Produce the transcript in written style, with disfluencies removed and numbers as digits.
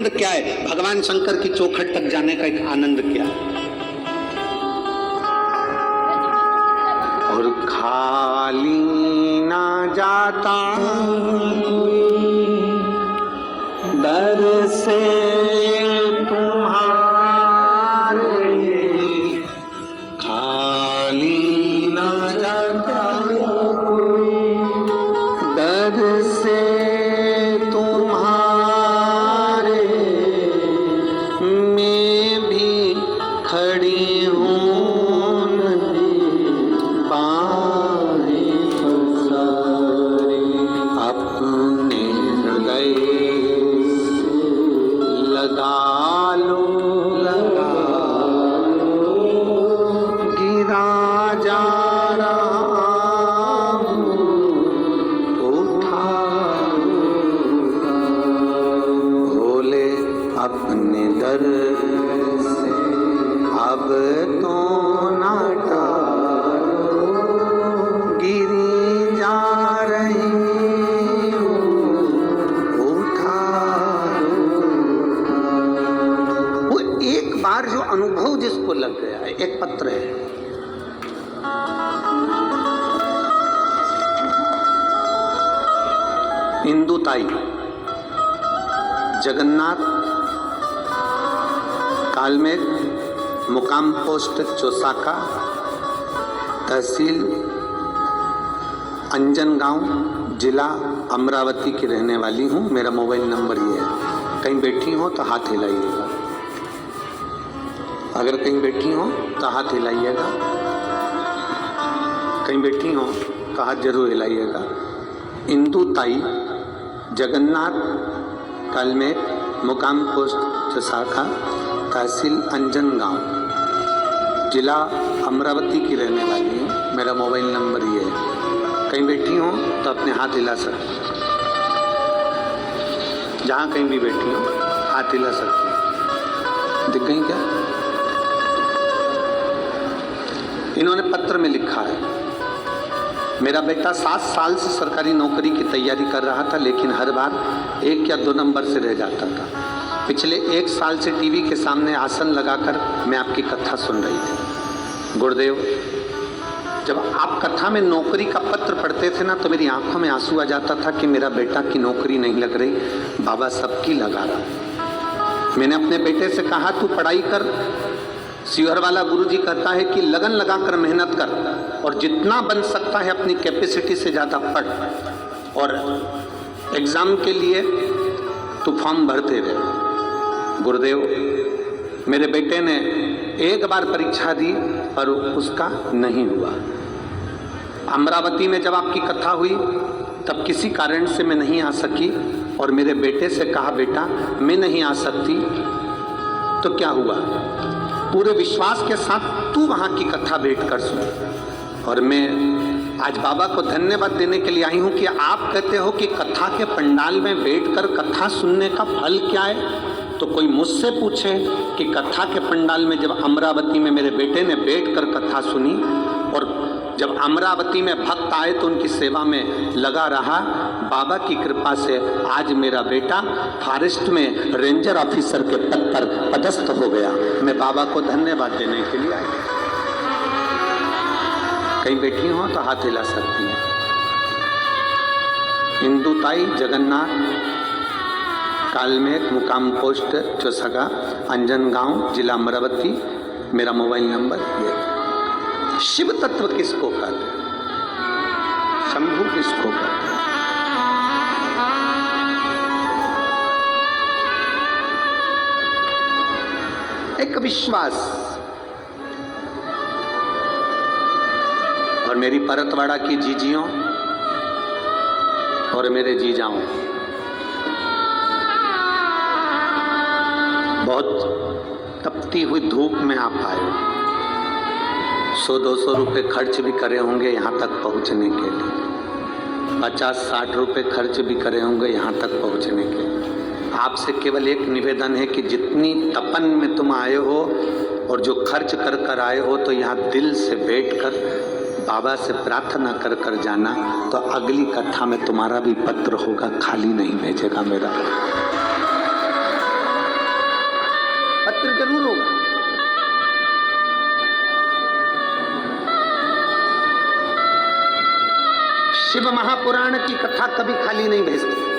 क्या है, भगवान शंकर की चौखट तक जाने का एक आनंद क्या है। और खाली ना जाता दर से तुम्हारे, खाली ना जाता दर से तुम्हारे, मैं भी खड़ी हूँ पानी पसारे, अपने हृदय लगा लो, लगा लो, गिरा जा रहा हूँ, उठा भोले अपने दर से अब तो ना टालो, गिरी जा रही हूँ, उठा। वो एक बार जो अनुभव जिसको लग गया है, एक पत्र है, इंदुताई, जगन्नाथ, कालमेघ, मुकाम पोस्ट चौसाका, तहसील अंजनगांव, जिला अमरावती की रहने वाली हूँ। मेरा मोबाइल नंबर ये है। कहीं बैठी हो तो हाथ हिलाइएगा, अगर कहीं बैठी हो तो हाथ हिलाइएगा, कहीं बैठी हो तो हाथ जरूर हिलाइएगा। इंदुताई, जगन्नाथ, कालमेघ, मुकाम पोस्ट चौसाका, तहसील अंजनगांव, जिला अमरावती की रहने वाली हूँ। मेरा मोबाइल नंबर ये है। कहीं बैठी हो तो अपने हाथ हिला सकते, जहाँ कहीं भी बैठी हो हाथ हिला सकते। दिख गई क्या? इन्होंने पत्र में लिखा है, मेरा बेटा 7 साल से सरकारी नौकरी की तैयारी कर रहा था, लेकिन हर बार 1 या 2 नंबर से रह जाता था। पिछले 1 साल से टीवी के सामने आसन लगाकर मैं आपकी कथा सुन रही थी। गुरुदेव, जब आप कथा में नौकरी का पत्र पढ़ते थे ना, तो मेरी आंखों में आंसू आ जाता था कि मेरा बेटा की नौकरी नहीं लग रही, बाबा सबकी लगा रहा। मैंने अपने बेटे से कहा, तू पढ़ाई कर। शिवहर वाला गुरुजी कहता है कि लगन लगाकर मेहनत कर और जितना बन सकता है अपनी कैपेसिटी से ज़्यादा पढ़, और एग्ज़ाम के लिए तू फॉर्म भरते रहे। गुरुदेव, मेरे बेटे ने एक बार परीक्षा दी पर उसका नहीं हुआ। अमरावती में जब आपकी कथा हुई तब किसी कारण से मैं नहीं आ सकी और मेरे बेटे से कहा, बेटा मैं नहीं आ सकती तो क्या हुआ, पूरे विश्वास के साथ तू वहाँ की कथा बैठ कर सुन। और मैं आज बाबा को धन्यवाद देने के लिए आई हूँ कि आप कहते हो कि कथा के पंडाल में बैठकर कथा सुनने का फल क्या है। तो कोई मुझसे पूछे कि कथा के पंडाल में जब अमरावती में मेरे बेटे ने बैठकर कथा सुनी और जब अमरावती में भक्त आए तो उनकी सेवा में लगा रहा, बाबा की कृपा से आज मेरा बेटा फॉरेस्ट में रेंजर ऑफिसर के पद पर पदस्थ हो गया। मैं बाबा को धन्यवाद देने के लिए आई। कहीं बैठी हो तो हाथ हिला सकती हैं। इंदुताई, जगन्नाथ, कालमेघ, मुकाम पोस्ट चौसाका, अंजनगांव, जिला अमरावती। मेरा मोबाइल नंबर ये। शिव तत्व किसको कहते हैं? शंभु किसको कहते हैं? एक विश्वास। और मेरी परतवाड़ा की जीजियों और मेरे जीजाओं, बहुत तपती हुई धूप में आप आए हो। 100-200 रुपये खर्च भी करे होंगे यहाँ तक पहुँचने के लिए, 50-60 रुपये खर्च भी करे होंगे यहाँ तक पहुँचने के लिए। आपसे केवल एक निवेदन है कि जितनी तपन में तुम आए हो और जो खर्च कर कर आए हो, तो यहाँ दिल से बैठकर बाबा से प्रार्थना कर कर जाना, तो अगली कथा में तुम्हारा भी पत्र होगा, खाली नहीं भेजेगा मेरा। जरूर होगा। शिव महापुराण की कथा कभी खाली नहीं भेजती।